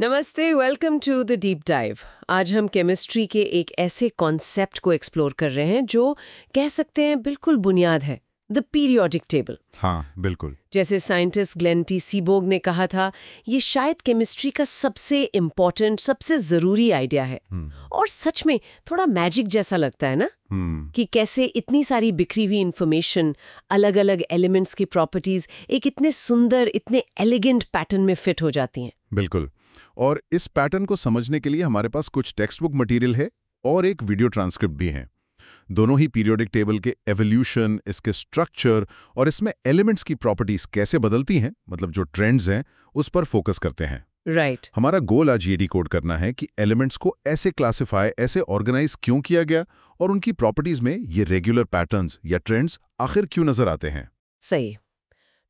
नमस्ते, welcome to the deep dive. आज हम केमिस्ट्री के एक ऐसे कॉन्सेप्ट को एक्सप्लोर कर रहे हैं जो कह सकते हैं बिल्कुल बुनियाद है, द पीरियोडिक टेबल। हाँ, बिल्कुल। जैसे साइंटिस्ट ग्लेन टी सीबोग ने कहा था, ये शायद केमिस्ट्री का सबसे इम्पोर्टेंट, सबसे ज़रूरी आइडिया है। और सच में थोड़ा मैजिक जैसा लगता है ना, कि कैसे इतनी सारी बिखरी हुई इन्फॉर्मेशन, अलग अलग एलिमेंट्स की प्रॉपर्टीज एक इतने सुंदर, इतने एलिगेंट पैटर्न में फिट हो जाती हैं। बिल्कुल। और इस पैटर्न को समझने के लिए हमारे पास कुछ टेक्स्ट बुक मटेरियल है और एक वीडियो ट्रांसक्रिप्ट भी है। दोनों ही पीरियोडिक टेबल के एवोल्यूशन, इसके स्ट्रक्चर और इसमें एलिमेंट्स की प्रॉपर्टीज कैसे बदलती हैं, मतलब जो ट्रेंड्स हैं, उस पर फोकस करते हैं। राइट। हमारा गोल आज ये डिकोड करना है कि एलिमेंट्स को ऐसे क्लासिफाई, ऐसे ऑर्गेनाइज क्यों किया गया और उनकी प्रॉपर्टीज में ये रेगुलर पैटर्न्स या ट्रेंड्स आखिर क्यों नजर आते हैं। सही।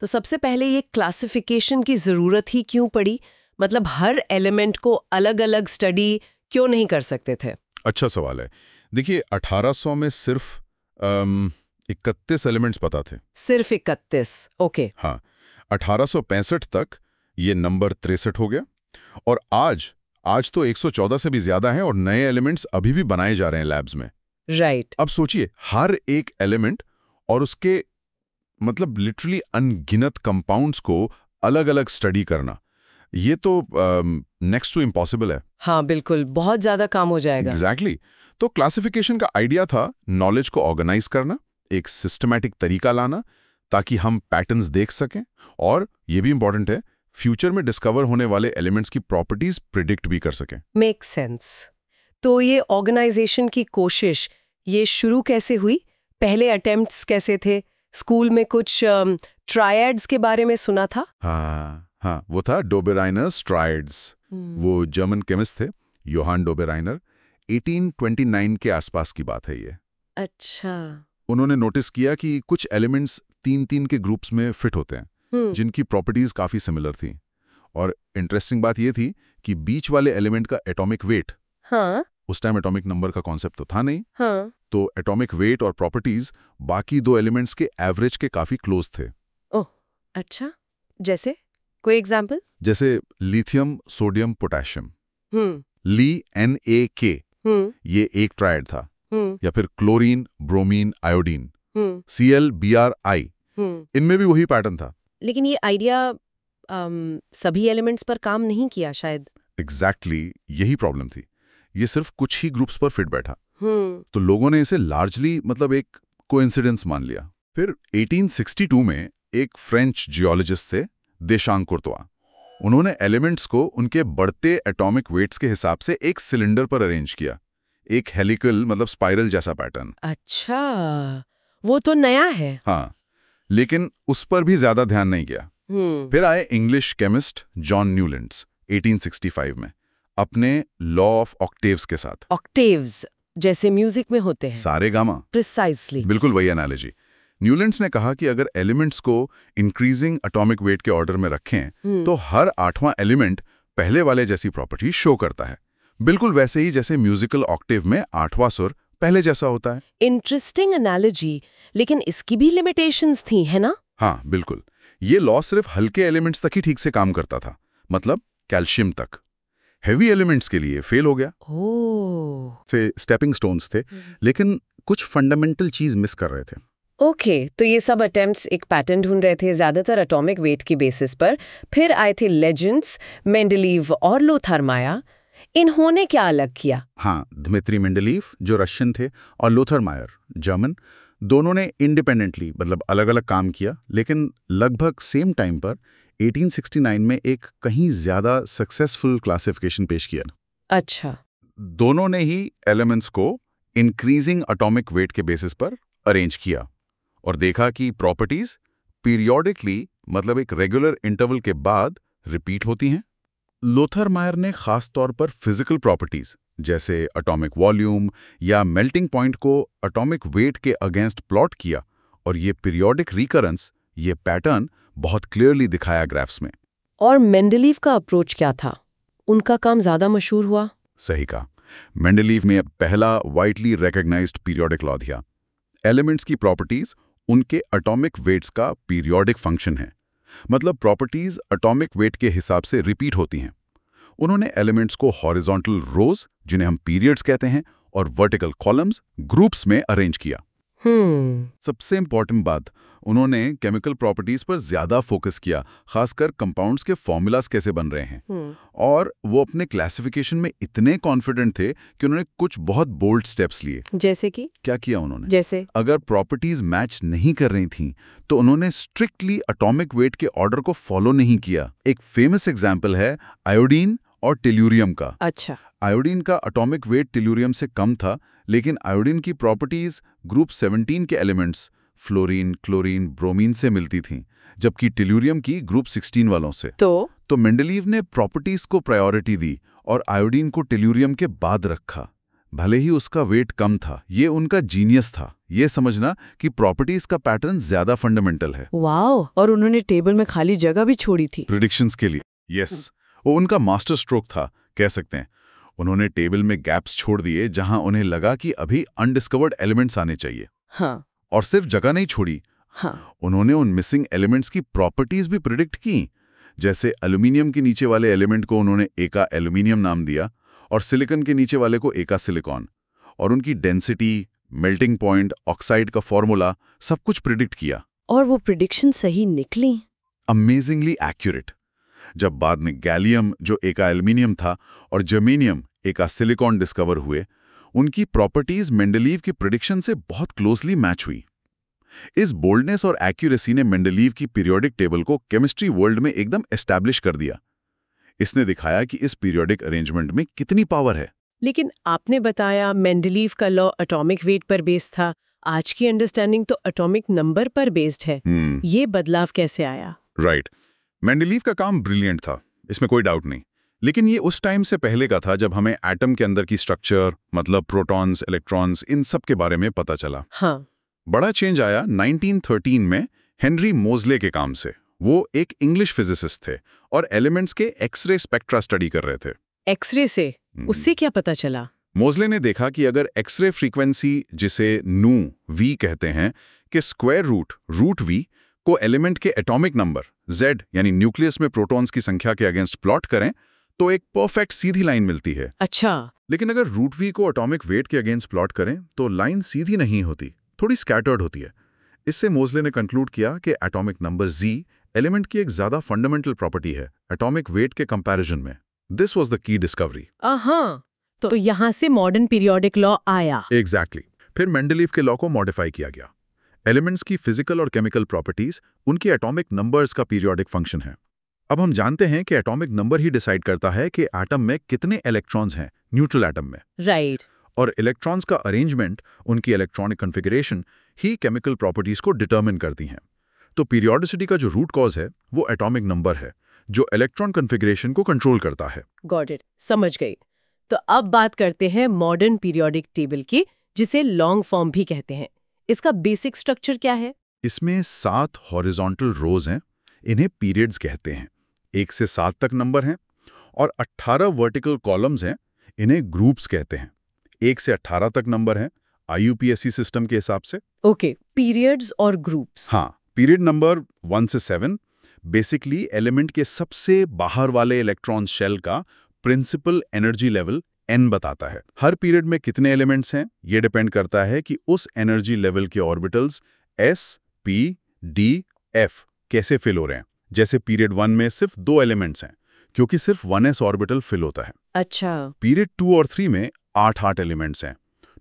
तो सबसे पहले ये क्लासिफिकेशन की ज़रूरत ही क्यों पड़ी? मतलब हर एलिमेंट को अलग अलग स्टडी क्यों नहीं कर सकते थे? अच्छा सवाल है। देखिए, 1800 में सिर्फ 31 एलिमेंट्स पता थे। सिर्फ 31? ओके। हाँ, 1865 तक ये नंबर 63 हो गया और आज तो 114 से भी ज्यादा हैं और नए एलिमेंट्स अभी भी बनाए जा रहे हैं लैब्स में। राइट। अब सोचिए, हर एक एलिमेंट और उसके मतलब लिटरली अनगिनत कंपाउंड्स को अलग अलग स्टडी करना, ये तो नेक्स्ट टू इम्पॉसिबल है। हाँ बिल्कुल, बहुत ज्यादा काम हो जाएगा। एग्जैक्टली। तो क्लासिफिकेशन का आइडिया था नॉलेज को ऑर्गेनाइज करना, एक सिस्टमैटिक तरीका लाना ताकि हम पैटर्न्स देख सकें और ये भी इंपॉर्टेंट है, फ्यूचर में डिस्कवर होने वाले एलिमेंट्स की प्रॉपर्टीज प्रिडिक्ट भी कर सकें। Make sense. तो ये ऑर्गेनाइजेशन की कोशिश, ये शुरू कैसे हुई? पहले अटेम्प्ट्स कैसे थे? स्कूल में कुछ ट्रायड्स के बारे में सुना था। हाँ, वो था डोबेराइनर्स ट्रायड्स। वो जर्मन केमिस्ट थे, योहान डोबेराइनर। 1829 के आसपास की बात है ये। अच्छा। उन्होंने नोटिस किया कि कुछ एलिमेंट्स 3-3 के ग्रुप्स में फिट होते हैं, जिनकी प्रॉपर्टीज काफी सिमिलर थी। और इंटरेस्टिंग बात ये थी कि बीच वाले एलिमेंट का एटॉमिक वेट, हाँ, उस टाइम एटॉमिक नंबर का कॉन्सेप्ट तो था नहीं, हाँ। तो एटॉमिक वेट और प्रॉपर्टीज बाकी दो एलिमेंट्स के एवरेज के काफी क्लोज थे। ओह, अच्छा। जैसे कोई एग्जाम्पल? जैसे लिथियम, सोडियम, पोटेशियम। हम्म NaK, हम्म ये एक ट्रायड था। हम्म या फिर क्लोरीन, ब्रोमीन, आयोडीन, हम्म ClBrI, हम्म इनमें भी वही पैटर्न था। लेकिन ये आइडिया सभी एलिमेंट्स पर काम नहीं किया शायद। एग्जैक्टली, यही प्रॉब्लम थी। ये सिर्फ कुछ ही ग्रुप्स पर फिट बैठा, हम्म तो लोगों ने इसे लार्जली मतलब एक कोइंसिडेंस मान लिया। फिर 1862 में एक फ्रेंच जियोलॉजिस्ट थे, देशांग कुर्तवा। उन्होंने एलिमेंट्स को उनके बढ़ते एटॉमिक वेट्स के हिसाब से एक सिलेंडर पर अरेंज किया, एक हेलिकल मतलब स्पाइरल जैसा पैटर्न। अच्छा, वो तो नया है। हाँ, लेकिन उस पर भी ज्यादा ध्यान नहीं गया। फिर आए इंग्लिश केमिस्ट जॉन न्यूलैंड्स 1865 में अपने लॉ ऑफ ऑक्टेव्स के साथ। ऑक्टेव्स जैसे म्यूजिक में होते हैं। सारे गामा। प्रिसाइसली। बिल्कुल वही एनालॉजी। न्यूलैंड्स ने कहा कि अगर एलिमेंट्स को इंक्रीजिंग एटॉमिक वेट के ऑर्डर में रखें तो हर 8वां एलिमेंट पहले वाले जैसी प्रॉपर्टी शो करता है, बिल्कुल वैसे ही जैसे म्यूजिकल ऑक्टेव में 8वां सुर पहले जैसा होता है। इंटरेस्टिंग एनालॉजी, लेकिन इसकी भी लिमिटेशंस थी, है ना? हाँ बिल्कुल। ये लॉ सिर्फ हल्के एलिमेंट्स तक ही ठीक से काम करता था, मतलब कैल्शियम तक। हेवी एलिमेंट्स के लिए फेल हो गया। से स्टेपिंग स्टोन्स थे, लेकिन कुछ फंडामेंटल चीज मिस कर रहे थे। ओके, तो ये सब अटेम्प्ट्स एक पैटर्न ढूंढ रहे थे, ज्यादातर एटॉमिक वेट की बेसिस पर। फिर आए थे लेजेंड्स, मेंडलीव और लोथर मायर। इन्होंने क्या अलग किया? हाँ, दमित्री मेंडलीव जो रशियन थे और लोथर मायर जर्मन, दोनों ने इंडिपेंडेंटली मतलब अलग अलग काम किया, लेकिन लगभग सेम टाइम पर 1869 में एक कहीं ज्यादा सक्सेसफुल क्लासिफिकेशन पेश किया। अच्छा। दोनों ने ही एलिमेंट्स को इंक्रीजिंग एटॉमिक वेट के बेसिस पर अरेंज किया और देखा कि प्रॉपर्टीज पीरियोडिकली मतलब एक रेगुलर इंटरवल के बाद रिपीट होती हैं। लोथर मायर ने खास तौर पर फिजिकल प्रॉपर्टीज जैसे एटॉमिक वॉल्यूम या मेल्टिंग पॉइंट को एटॉमिक वेट के अगेंस्ट प्लॉट किया और ये पीरियोडिक रिकरेंस, ये पैटर्न बहुत क्लियरली दिखाया ग्राफ्स में। और मेंडलीव का अप्रोच क्या था? उनका काम ज्यादा मशहूर हुआ। सही कहा। मेंडलीव में पहला वाइडली रिकॉग्नाइज्ड पीरियोडिक लॉ दिया। एलिमेंट्स की प्रॉपर्टीज उनके एटॉमिक वेट्स का पीरियोडिक फंक्शन है, मतलब प्रॉपर्टीज एटॉमिक वेट के हिसाब से रिपीट होती हैं। उन्होंने एलिमेंट्स को हॉरिजॉन्टल रोज, जिन्हें हम पीरियड्स कहते हैं, और वर्टिकल कॉलम्स, ग्रुप्स में अरेंज किया। सबसे इंपॉर्टेंट बात, उन्होंने केमिकल प्रॉपर्टीज पर ज्यादा फोकस किया, खासकर कंपाउंड्स के फॉर्मूलाज कैसे बन रहे हैं। और वो अपने क्लासिफिकेशन में इतने कॉन्फिडेंट थे कि उन्होंने कुछ बहुत बोल्ड स्टेप्स लिए। जैसे कि क्या किया उन्होंने? जैसे अगर प्रॉपर्टीज मैच नहीं कर रही थीं, तो उन्होंने स्ट्रिक्टली एटॉमिक वेट के ऑर्डर को फॉलो नहीं किया। एक फेमस एग्जाम्पल है आयोडीन और टेल्यूरियम का। अच्छा। आयोडीन का एटॉमिक वेट टेल्यूरियम से कम था, लेकिन आयोडीन की प्रॉपर्टीज ग्रुप 17 के एलिमेंट्स फ्लोरीन, क्लोरीन, ब्रोमीन से मिलती थीं, जबकि टेल्यूरियम की ग्रुप 16 वालों से। तो मेंडलीव ने प्रॉपर्टीज को प्रायोरिटी दी और आयोडीन को टेल्यूरियम के बाद रखा, भले ही उसका वेट कम था। ये उनका जीनियस था, ये समझना कि प्रॉपर्टीज का पैटर्न ज्यादा फंडामेंटल है। वाओ! और उन्होंने टेबल में खाली जगह भी छोड़ी थी प्रेडिक्शंस के लिए। यस, वो उनका मास्टर स्ट्रोक था, कह सकते हैं। उन्होंने टेबल में गैप्स छोड़ दिए जहां उन्हें लगा कि अभी अनडिस्कवर्ड एलिमेंट्स आने चाहिए। हाँ। और सिर्फ जगह नहीं छोड़ी, हाँ। उन्होंने उन मिसिंग एलिमेंट्स की प्रॉपर्टीज भी प्रिडिक्ट की। जैसे एल्यूमिनियम के नीचे वाले एलिमेंट को उन्होंने एका एल्यूमिनियम नाम दिया और सिलिकॉन के नीचे वाले को एका सिलिकॉन, और उनकी डेंसिटी, मेल्टिंग पॉइंट, ऑक्साइड का फॉर्मूला, सब कुछ प्रिडिक्ट किया। और वो प्रिडिक्शन सही निकली। Amazingly accurate. जब बाद में गैलियम, जो एका एल्यूमिनियम था, और जर्मेनियम, एका सिलिकॉन डिस्कवर हुए, उनकी प्रॉपर्टीज मेंडलीव की प्रेडिक्शन से बहुत क्लोजली मैच हुई। इस बोल्डनेस और एक्यूरेसी ने मेंडलीव की पीरियोडिक टेबल को केमिस्ट्री वर्ल्ड में एकदम एस्टैब्लिश कर दिया। इसने दिखाया कि इस पीरियोडिक अरेंजमेंट में कितनी पावर है। लेकिन आपने बताया मेंडलीव का लॉ एटॉमिक वेट पर बेस्ड था, आज की अंडरस्टैंडिंग तो एटॉमिक नंबर पर बेस्ड है। ये बदलाव कैसे आया? राइट। मेंडलीव का काम ब्रिलियंट था, इसमें कोई डाउट नहीं। लेकिन ये उस टाइम से पहले का था जब हमें एटम के अंदर की स्ट्रक्चर, मतलब प्रोटॉन्स, इलेक्ट्रॉन्स, इन सब के बारे में पता चला। हाँ। बड़ा चेंज आया 1913 में हेनरी मोजले के काम से। वो एक इंग्लिश फिजिसिस्ट थे और एलिमेंट्स के एक्सरे स्पेक्ट्रा स्टडी कर रहे थे। एक्सरे से उससे क्या पता चला? मोजले ने देखा कि अगर एक्सरे फ्रीक्वेंसी, जिसे नू वी कहते हैं, के स्क्वायर रूट वी को एलिमेंट के एटॉमिक नंबर Z, यानी न्यूक्लियस में प्रोटॉन्स की संख्या के अगेंस्ट प्लॉट करें, तो एक परफेक्ट सीधी लाइन मिलती है। अच्छा। लेकिन अगर रूट वी को एटॉमिक वेट के अगेंस्ट प्लॉट करें तो लाइन सीधी नहीं होती, थोड़ी स्कैटर्ड होती है। इससे मोजले ने कंक्लूड किया कि एटॉमिक नंबर Z एलिमेंट की एक ज्यादा फंडामेंटल प्रॉपर्टी है एटॉमिक वेट के कंपैरिजन में। This was the key discovery. तो यहाँ से मॉडर्न पीरियोडिक लॉ आया। एग्जैक्टली। फिर मेंडलीव के लॉ को मॉडिफाई किया गया। एलिमेंट्स की फिजिकल और केमिकल प्रॉपर्टीज उनके एटॉमिक नंबर्स का पीरियोडिक फंक्शन है। अब हम जानते हैं कि एटॉमिक नंबर ही डिसाइड करता है कि एटम में कितने इलेक्ट्रॉन्स हैं, न्यूट्रल एटम में। राइट। और इलेक्ट्रॉन्स का अरेंजमेंट, उनकी इलेक्ट्रॉनिक कॉन्फ़िगरेशन ही केमिकल प्रॉपर्टीज को डिटरमिन करती हैं। तो पीरियोडिसिटी का जो रूट कॉज है वो एटॉमिक नंबर है, जो इलेक्ट्रॉन कॉन्फ़िगरेशन को कंट्रोल करता है। गॉट इट, समझ गई। तो अब बात करते हैं मॉडर्न पीरियोडिक टेबल की, जिसे लॉन्ग फॉर्म भी कहते हैं। इसका बेसिक स्ट्रक्चर क्या है? इसमें 7 हॉरिजॉन्टल रोज हैं, इन्हें पीरियड्स कहते हैं। 1 से 7 तक नंबर हैं। और 18 वर्टिकल कॉलम्स हैं, इन्हें ग्रुप्स कहते हैं। 1 से 18 तक नंबर हैं IUPAC सिस्टम के हिसाब से। ओके, पीरियड्स और ग्रुप्स। हाँ, पीरियड नंबर 1 से 7 बेसिकली एलिमेंट के सबसे बाहर वाले इलेक्ट्रॉन शेल का प्रिंसिपल एनर्जी लेवल N बताता है। हर पीरियड में कितने एलिमेंट्स हैं ये डिपेंड करता है कि उस एनर्जी लेवल के orbitals S, P, D, F कैसे फिल हो रहे हैं। जैसे पीरियड 1 में सिर्फ 2 एलिमेंट्स हैं, क्योंकि सिर्फ 1s ऑर्बिटल फिल होता है। अच्छा। पीरियड 2 और 3 में 8 एलिमेंट्स हैं,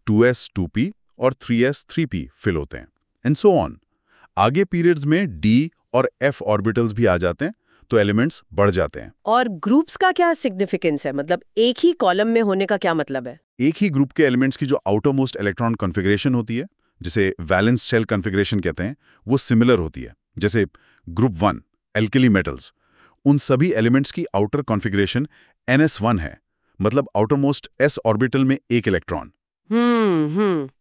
2s, 2p और 3s, 3p फिल होते हैं, एंड सो ऑन। आगे पीरियड्स में D और F ऑर्बिटल्स भी आ जाते हैं, तो एलिमेंट्स बढ़ जाते हैं। और ग्रुप्स का क्या सिग्निफिकेंस है? मतलब एक ही कॉलम में होने का क्या मतलब है? एक ही ग्रुप के एलिमेंट्स की जो आउटर मोस्ट इलेक्ट्रॉन कॉन्फ़िगरेशन होती है, जिसे वैलेंस शेल कॉन्फ़िगरेशन कहते हैं, वो सिमिलर होती है। जैसे ग्रुप 1 एल्कली मेटल्स, उन सभी एलिमेंट्स की आउटर कॉन्फ़िगरेशन NS1 है, मतलब आउटर मोस्ट s ऑर्बिटल में एक इलेक्ट्रॉन।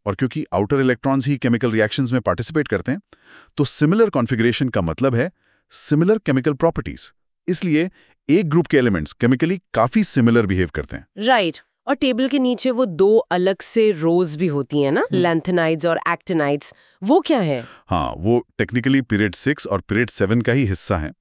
और क्योंकि आउटर इलेक्ट्रॉन्स ही केमिकल रिएक्शंस में पार्टिसिपेट करते हैं, तो सिमिलर कॉन्फ़िगरेशन का मतलब है सिमिलर केमिकल प्रॉपर्टीज। इसलिए एक ग्रुप के एलिमेंट्स केमिकली काफी सिमिलर बिहेव करते हैं। राइट। और टेबल के नीचे वो 2 अलग से रोज भी होती हैं ना, लैंथेनाइड्स और एक्टिनाइड्स, वो क्या है? हाँ, वो टेक्निकली पीरियड 6 और पीरियड 7 का ही हिस्सा है।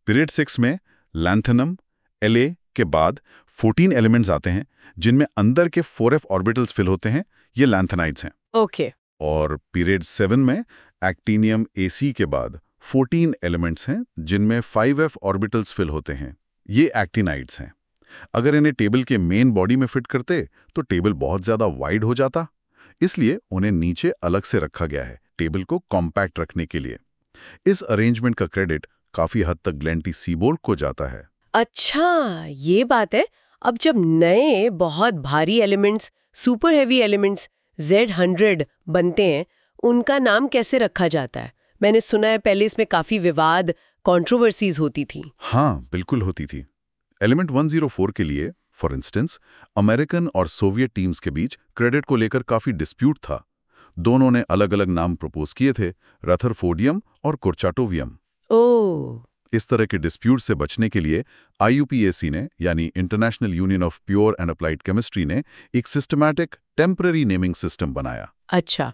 पीरियड 6 में लैंथेनम, La, के बाद 14 एलिमेंट्स आते हैं जिनमें अंदर के 4f ऑर्बिटल्स फिल होते हैं, ये लैंथेनाइड्स हैं। ओके। और पीरियड 7 में एक्टिनियम Ac के बाद 14 एलिमेंट्स हैं जिनमें 5f ऑर्बिटल्स फिल होते हैं, ये एक्टिनाइड्स हैं। अगर इन्हें टेबल के मेन बॉडी में फिट करते तो टेबल बहुत ज्यादा वाइड हो जाता, इसलिए उन्हें नीचे अलग से रखा गया है टेबल को कॉम्पैक्ट रखने के लिए। इस अरेंजमेंट का क्रेडिट काफी हद तक ग्लेन टी सीबोर्ग को जाता है। अच्छा, ये बात है। अब जब नए बहुत भारी elements, super heavy elements Z100 बनते हैं, उनका नाम कैसे रखा जाता है? मैंने सुना है पहले इसमें काफी विवाद, कंट्रोवर्सीज होती थी। हाँ, बिल्कुल होती थी। एलिमेंट 104 के लिए फॉर इंस्टेंस अमेरिकन और सोवियत टीम्स के बीच क्रेडिट को लेकर काफी डिस्प्यूट था। दोनों ने अलग अलग नाम प्रपोज किए थे, रदरफोर्डियम और कुर्चाटोवियम। ओह, इस तरह के डिस्प्यूट से बचने के लिए IUPAC ने, यानी international union of pure and applied chemistry ने, एक सिस्टमैटिक टेम्पररी नेमिंग सिस्टम बनाया। अच्छा,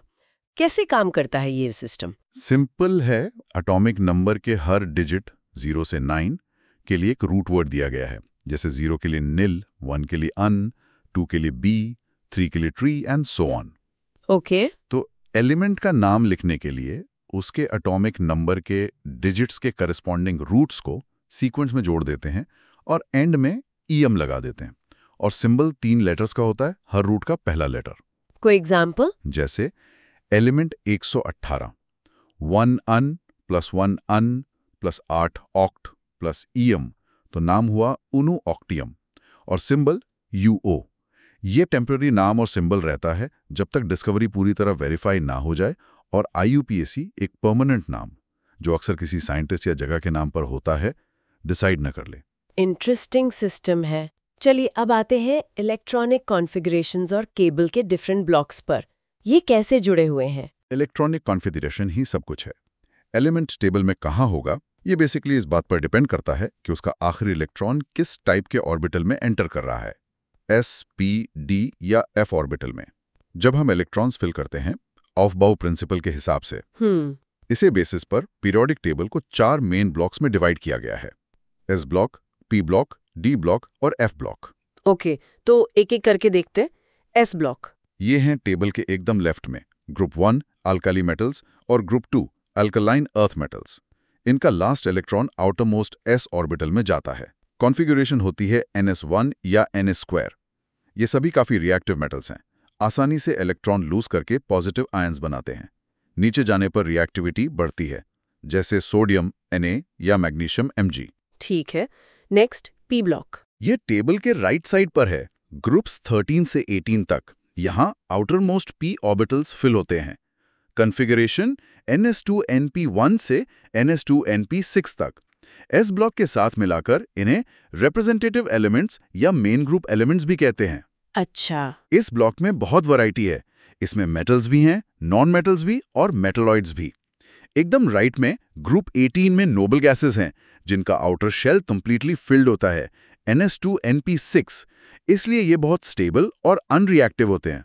कैसे काम करता है ये सिस्टम? सिंपल है। एटॉमिक नंबर के हर डिजिट 0 से 9 के लिए एक रूट वर्ड दिया गया है, जैसे 0 के लिए नील, 1 के लिए अन, 2 के लिए बी, 3 के लिए tree and so on. Okay. तो एलिमेंट का नाम लिखने के लिए उसके एटॉमिक नंबर के डिजिट्स के करस्पॉन्डिंग रूट्स को सीक्वेंस में जोड़ देते हैं और एंड में EM लगा देते हैं। और सिंबल 3 लेटर्स का होता है, हर रूट का पहला लेटर। कोई एग्जाम्पल? जैसे एलिमेंट 118, 1 अन प्लस 1 अन प्लस 8 ऑक्ट प्लस EM, तो नाम हुआ उनु ऑक्टियम। और सिंबल UO। ये टेम्पररी नाम और सिंबल रहता है जब तक डिस्कवरी पूरी तरह वेरीफाई ना हो जाए और IUPAC एक परमानेंट नाम, जो अक्सर किसी साइंटिस्ट या जगह के नाम पर होता है, डिसाइड न कर ले। इंटरेस्टिंग सिस्टम है। चलिए अब आते हैं इलेक्ट्रॉनिक कॉन्फ़िगरेशंस और केबल के डिफरेंट ब्लॉक्स पर। ये कैसे जुड़े हुए हैं? इलेक्ट्रॉनिक कॉन्फ़िगरेशन ही सब कुछ है। एलिमेंट टेबल में कहाँ होगा, ये बेसिकली इस बात पर डिपेंड करता है कि उसका आखिरी इलेक्ट्रॉन किस टाइप के ऑर्बिटल में एंटर कर रहा है, S, P, D या F ऑर्बिटल में। जब हम इलेक्ट्रॉन्स फिल करते हैं ऑफ-बाउ प्रिंसिपल के हिसाब से, इसे बेसिस पर पीरियोडिक टेबल को 4 मेन ब्लॉक्स में डिवाइड किया गया है, S block, P block, D block और F ब्लॉक। ओके, तो एक एक करके देखते हैं। S ब्लॉक, ये हैं टेबल के एकदम लेफ्ट में ग्रुप 1 अल्काली मेटल्स और ग्रुप 2 अल्कलाइन अर्थ मेटल्स। इनका last electron outer most S orbital में जाता है। कॉन्फ़िगरेशन होती है NS1 या NS²। ये सभी काफ़ी रिएक्टिव मेटल्स हैं, आसानी से इलेक्ट्रॉन लूज करके पॉजिटिव आयंस बनाते हैं। नीचे जाने पर रिएक्टिविटी बढ़ती है, जैसे सोडियम Na या मैग्नीशियम Mg। ठीक है। Next P block. ये टेबल के राइट साइड पर है, ग्रुप्स 13 से 18 तक। यहाँ outermost P orbitals fill होते हैं। कॉन्फ़िगरेशन NS2NP1 से NS2NP6 तक। S ब्लॉक के साथ मिलाकर इन्हें रिप्रेजेंटेटिव एलिमेंट्स या मेन ग्रुप एलिमेंट्स भी कहते हैं। अच्छा, इस ब्लॉक में बहुत वैरायटी है। इसमें मेटल्स भी हैं, नॉन मेटल्स भी और मेटलॉइड्स भी। एकदम राइट में ग्रुप 18 में नोबल गैसेस हैं, जिनका आउटर शेल कंप्लीटली फिल्ड होता है, NS2NP6। इसलिए ये बहुत स्टेबल और अनरिएक्टिव होते हैं।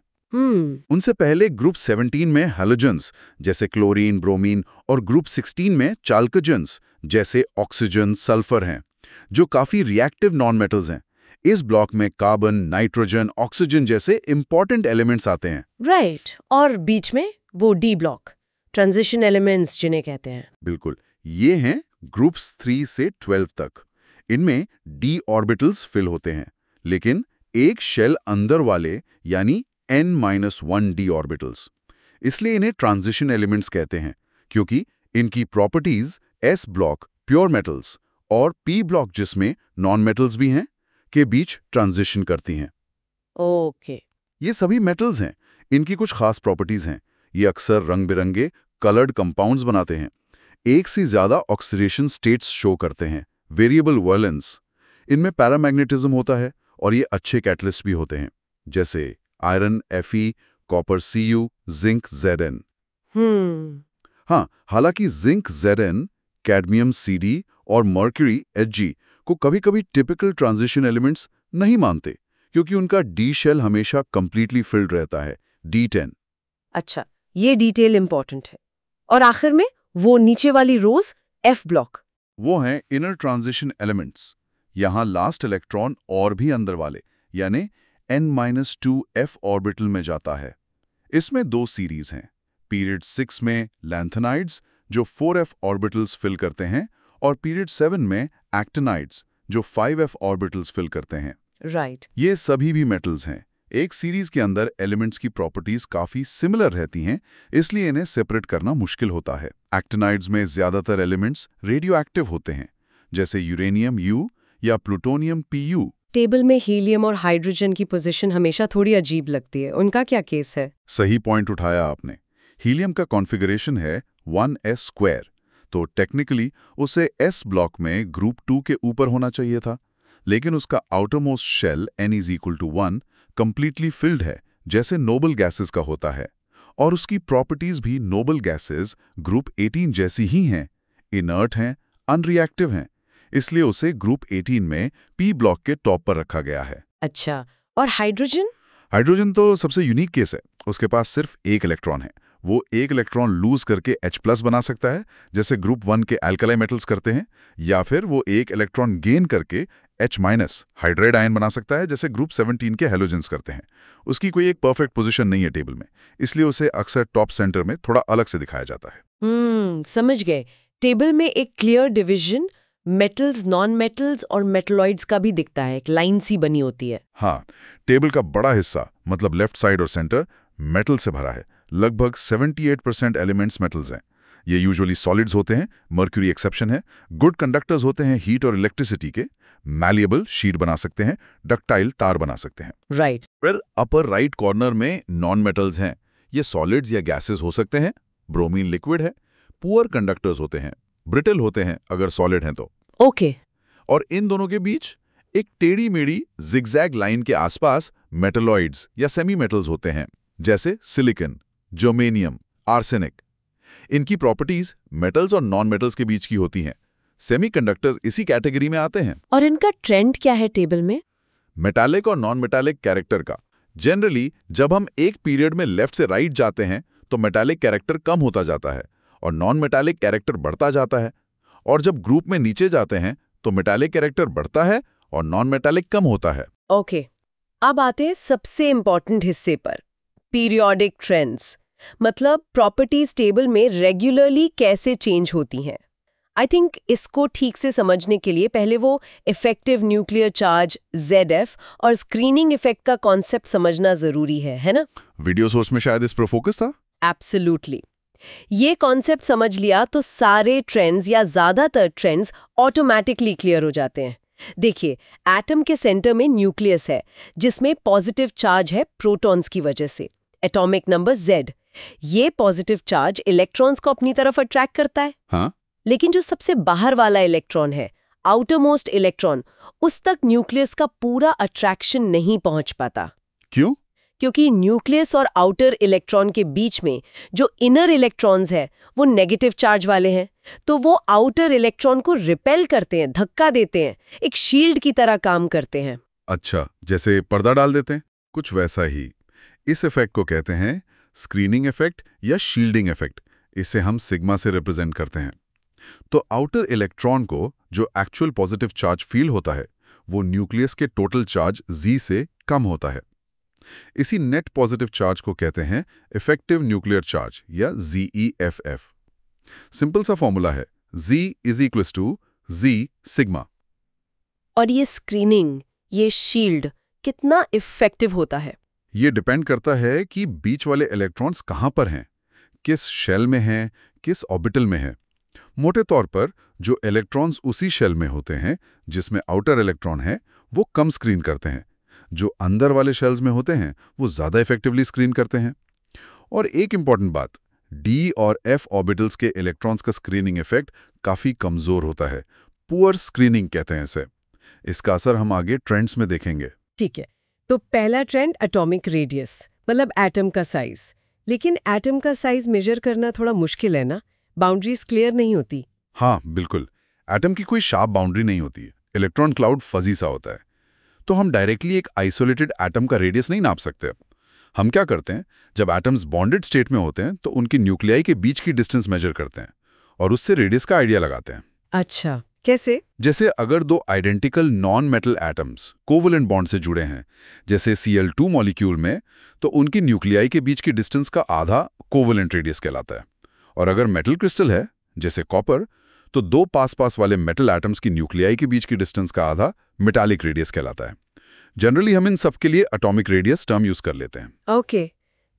उनसे पहले ग्रुप 17 में हैलोजेंस जैसे क्लोरीन, ब्रोमीन और ग्रुप 16 में चाल्कोजेंस जैसे ऑक्सीजन, सल्फर हैं, जो काफी रिएक्टिव नॉन मेटल्स हैं। इस ब्लॉक में कार्बन, नाइट्रोजन, ऑक्सीजन जैसे इंपॉर्टेंट एलिमेंट्स आते हैं। राइट। और बीच में वो D ब्लॉक, ट्रांजिशन एलिमेंट्स जिन्हें कहते हैं। बिल्कुल, ये हैं ग्रुप्स 3 से 12 तक। इनमें D ऑर्बिटल्स फिल होते हैं, लेकिन एक शेल अंदर वाले यानी N-1D ऑर्बिटल्स। इसलिए इन्हें ट्रांजिशन एलिमेंट्स कहते हैं, क्योंकि इनकी properties S block pure metals और P ब्लॉक जिसमें नॉन मेटल्स भी हैं के बीच ट्रांजिशन करती हैं। ओके। ये सभी मेटल्स हैं, इनकी कुछ खास प्रॉपर्टीज हैं। ये अक्सर रंग बिरंगे कलर्ड कंपाउंड्स बनाते हैं, एक से ज्यादा ऑक्सीडेशन स्टेट्स शो करते हैं, वेरिएबल वैलेंस। इनमें पैरामैग्नेटिज्म होता है और ये अच्छे कैटलिस्ट भी होते हैं, जैसे iron Fe, copper Cu, zinc Zn। हाँ, हालांकि जिंक Zn, कैडमियम Cd और मर्क्यूरी Hg को कभी-कभी टिपिकल ट्रांजिशन एलिमेंट्स नहीं मानते, क्योंकि उनका D शेल हमेशा कंप्लीटली फिल्ड रहता है, D10। अच्छा, ये डिटेल इंपॉर्टेंट है। और आखिर में वो नीचे वाली रोज F ब्लॉक। वो हैं इनर ट्रांजिशन एलिमेंट्स। यहाँ लास्ट इलेक्ट्रॉन और भी अंदर वाले यानी n-2f ऑर्बिटल में जाता है। इसमें 2 सीरीज हैं, पीरियड 6 में लैंथेनाइड्स जो 4f ऑर्बिटल्स फिल करते हैं और पीरियड 7 में एक्टिनाइड्स जो 5f ऑर्बिटल्स फिल करते हैं। राइट। ये सभी भी मेटल्स हैं। एक सीरीज के अंदर एलिमेंट्स की प्रॉपर्टीज काफी सिमिलर रहती हैं, इसलिए इन्हें सेपरेट करना मुश्किल होता है। एक्टिनाइड्स में ज्यादातर एलिमेंट्स रेडियो एक्टिव होते हैं, जैसे यूरेनियम U या प्लूटोनियम Pu। टेबल में हीलियम और हाइड्रोजन की पोजीशन हमेशा थोड़ी अजीब लगती है, उनका क्या केस है? सही पॉइंट उठाया आपने। हीलियम का कॉन्फ़िगरेशन है 1s², तो टेक्निकली उसे s ब्लॉक में ग्रुप 2 के ऊपर होना चाहिए था, लेकिन उसका outermost shell n=1 completely filled है, जैसे नोबल गैसेस का होता है, और उसकी प्रॉपर्टीज भी नोबल गैसेस ग्रुप 18 जैसी ही हैं, इनर्ट हैं, अनरिएक्टिव हैं, इसलिए उसे ग्रुप 18 में p ब्लॉक के टॉप पर रखा गया है। अच्छा, और हाइड्रोजन? हाइड्रोजन तो सबसे यूनिक केस है। उसके पास सिर्फ एक इलेक्ट्रॉन है। वो एक इलेक्ट्रॉन लूज करके H+ बना सकता है, जैसे ग्रुप 1 के एल्कली मेटल्स करते हैं, या फिर वो एक इलेक्ट्रॉन गेन करके H- हाइड्राइड आयन बना सकता है, जैसे ग्रुप 17 के हैलोजेंस करते हैं। उसकी कोई एक परफेक्ट पोजीशन नहीं है टेबल में, इसलिए उसे अक्सर टॉप सेंटर में थोड़ा अलग से दिखाया जाता है। समझ गए। टेबल में एक clear division metals, non metals और मेटलॉइड्स का भी दिखता है, एक लाइन सी बनी होती है। हाँ, टेबल का बड़ा हिस्सा मतलब लेफ्ट साइड और सेंटर मेटल से भरा है। लगभग 78% एलिमेंट्स मेटल्स हैं। ये यूजुअली सॉलिड्स होते हैं, मर्क्यूरी एक्सेप्शन है। गुड कंडक्टर्स होते हैं हीट और इलेक्ट्रिसिटी के, मैलिएबल शीट बना सकते हैं, डक्टाइल तार बना सकते हैं। राइट। फिर अपर राइट कॉर्नर में नॉन मेटल्स हैं। ये सॉलिड्स या गैसेस हो सकते हैं, ब्रोमीन लिक्विड है, पुअर कंडक्टर्स होते हैं, ब्रिटल होते हैं अगर सॉलिड हैं तो। ओके। और इन दोनों के बीच एक टेढ़ी मेढ़ी जिगजैग लाइन के आसपास मेटलॉइड्स या सेमी मेटल्स होते हैं, जैसे सिलिकॉन, जर्मेनियम, आर्सेनिक। इनकी प्रॉपर्टीज मेटल्स और नॉन मेटल्स के बीच की होती हैं। सेमीकंडक्टर्स इसी कैटेगरी में आते हैं। और इनका ट्रेंड क्या है टेबल में? मेटालिक और नॉन मेटालिक कैरेक्टर का। जनरली जब हम एक पीरियड में लेफ्ट से राइट जाते हैं तो मेटालिक कैरेक्टर कम होता जाता है और नॉन मेटालिक कैरेक्टर बढ़ता जाता है, और जब ग्रुप में नीचे जाते हैं तो मेटालिक कैरेक्टर बढ़ता है और नॉन मेटालिक कम होता है। ओके, अब आते हैं सबसे इंपॉर्टेंट हिस्से पर, पीरियोडिक ट्रेंड्स, मतलब प्रॉपर्टीज टेबल में रेगुलरली कैसे चेंज होती हैं। आई थिंक इसको ठीक से समझने के लिए पहले वो इफेक्टिव न्यूक्लियर चार्ज ZF और स्क्रीनिंग इफेक्ट का कॉन्सेप्ट समझना जरूरी है ना? वीडियो सोर्स में शायद इस पर फोकस था। एब्सोल्युटली। ये कॉन्सेप्ट समझ लिया तो सारे ट्रेंड्स या ज्यादातर ट्रेंड्स ऑटोमेटिकली क्लियर हो जाते हैं। देखिए, एटम के सेंटर में न्यूक्लियस है, जिसमें पॉजिटिव चार्ज है प्रोटॉन्स की वजह से, एटॉमिक नंबर Z। ये पॉजिटिव चार्ज इलेक्ट्रॉन्स को अपनी तरफ अट्रैक्ट करता है। हाँ? लेकिन जो सबसे बाहर वाला इलेक्ट्रॉन है, आउटरमोस्ट इलेक्ट्रॉन, उस तक न्यूक्लियस का पूरा अट्रैक्शन नहीं पहुंच पाता। क्यों? क्योंकि न्यूक्लियस और आउटर इलेक्ट्रॉन के बीच में जो इनर इलेक्ट्रॉन्स हैं वो नेगेटिव चार्ज वाले हैं, तो वो आउटर इलेक्ट्रॉन को रिपेल करते हैं, धक्का देते हैं, एक शील्ड की तरह काम करते हैं। अच्छा, जैसे पर्दा डाल देते हैं, कुछ वैसा ही। इस इफेक्ट को कहते हैं स्क्रीनिंग इफेक्ट या शील्डिंग इफेक्ट। इसे हम सिग्मा से रिप्रेजेंट करते हैं। तो आउटर इलेक्ट्रॉन को जो एक्चुअल पॉजिटिव चार्ज फील होता है वो न्यूक्लियस के टोटल चार्ज Z से कम होता है। इसी नेट पॉजिटिव चार्ज को कहते हैं इफेक्टिव न्यूक्लियर चार्ज या ZeFF। सिंपल सा फॉर्मूला है Z सिग्मा। और ये स्क्रीनिंग, ये शील्ड कितना इफेक्टिव होता है? ये डिपेंड करता है कि बीच वाले इलेक्ट्रॉन्स कहाँ पर हैं, किस शेल में हैं, किस ऑर्बिटल में हैं। मोटे तौर पर जो इलेक्ट्रॉन्स उसी शेल में होते हैं जिसमें आउटर इलेक्ट्रॉन है वो कम स्क्रीन करते हैं। जो अंदर वाले शेल्स में होते हैं वो ज़्यादा इफेक्टिवली स्क्रीन करते हैं। और एक इंपॉर्टेंट बात, D और F ऑर्बिटल्स के इलेक्ट्रॉन्स का स्क्रीनिंग इफेक्ट काफ़ी कमज़ोर होता है। पुअर स्क्रीनिंग कहते हैं इसे। इसका असर हम आगे ट्रेंड्स में देखेंगे। ठीक है, तो पहला ट्रेंड एटॉमिक रेडियस, मतलब एटम का साइज। लेकिन एटम का साइज मेजर करना थोड़ा मुश्किल है ना, बाउंड्रीज क्लियर नहीं होती। हाँ बिल्कुल, एटम की कोई शार्प बाउंड्री नहीं होती। इलेक्ट्रॉन क्लाउड फजी सा होता है। तो हम डायरेक्टली एक आइसोलेटेड एटम का रेडियस नहीं नाप सकते। हम क्या करते हैं, जब एटम्स बॉन्डेड स्टेट में होते हैं तो उनकी न्यूक्लियाई के बीच की डिस्टेंस मेजर करते हैं और उससे रेडियस का आइडिया लगाते हैं। अच्छा, कैसे? जैसे अगर दो identical non metal atoms covalent bond से जुड़े हैं, जैसे Cl2 मॉलिक्यूल में, तो उनकी न्यूक्लियाई के बीच की डिस्टेंस का आधा कोवलेंट रेडियस कहलाता है। और अगर मेटल क्रिस्टल है, जैसे कॉपर, तो दो पास वाले मेटल एटम्स की न्यूक्लियाई के बीच की डिस्टेंस का आधा मेटालिक रेडियस कहलाता है। जनरली हम इन सब के लिए एटॉमिक रेडियस टर्म यूज कर लेते हैं। ओके,